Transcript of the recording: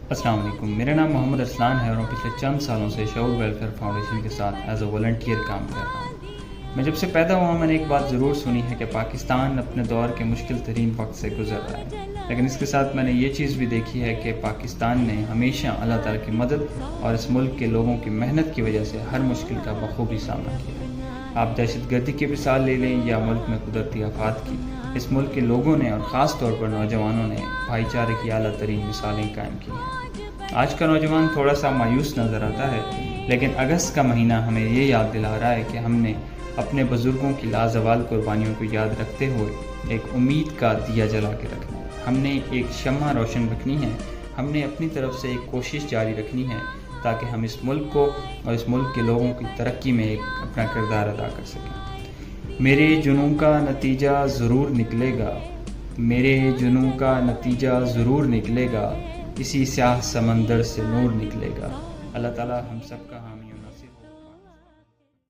अस्सलाम वालेकुम। मेरा नाम मोहम्मद अरसलान है और मैं पिछले चंद सालों से शऊर वेलफेयर फाउंडेशन के साथ एज अ वॉलंटियर काम कर रहा हूँ। मैं जब से पैदा हुआ मैंने एक बात ज़रूर सुनी है कि पाकिस्तान अपने दौर के मुश्किल तरीन वक्त से गुजर रहा है, लेकिन इसके साथ मैंने ये चीज़ भी देखी है कि पाकिस्तान ने हमेशा अल्लाह ताला की मदद और इस मुल्क के लोगों की मेहनत की वजह से हर मुश्किल का बखूबी सामना किया है। आप दहशत गर्दी की मिसाल ले लें या मुल्क में कुदरती आफात की, इस मुल्क के लोगों ने और ख़ास तौर पर नौजवानों ने भाईचारे की आला तरीन मिसालें कायम की हैं। आज का नौजवान थोड़ा सा मायूस नज़र आता है, लेकिन अगस्त का महीना हमें ये याद दिला रहा है कि हमने अपने बुज़ुर्गों की लाजवाल कुर्बानियों को याद रखते हुए एक उम्मीद का दिया जला के रखना है। हमने एक शम्मा रोशन रखनी है। हमने अपनी तरफ से एक कोशिश जारी रखनी है ताकि हम इस मुल्क को और इस मुल्क के लोगों की तरक्की में एक अपना किरदार अदा कर सकें। मेरे जुनून का नतीजा ज़रूर निकलेगा, मेरे जुनून का नतीजा ज़रूर निकलेगा, इसी स्याह समंदर से नूर निकलेगा। अल्लाह ताला हम सब का हामी और नासिर हो।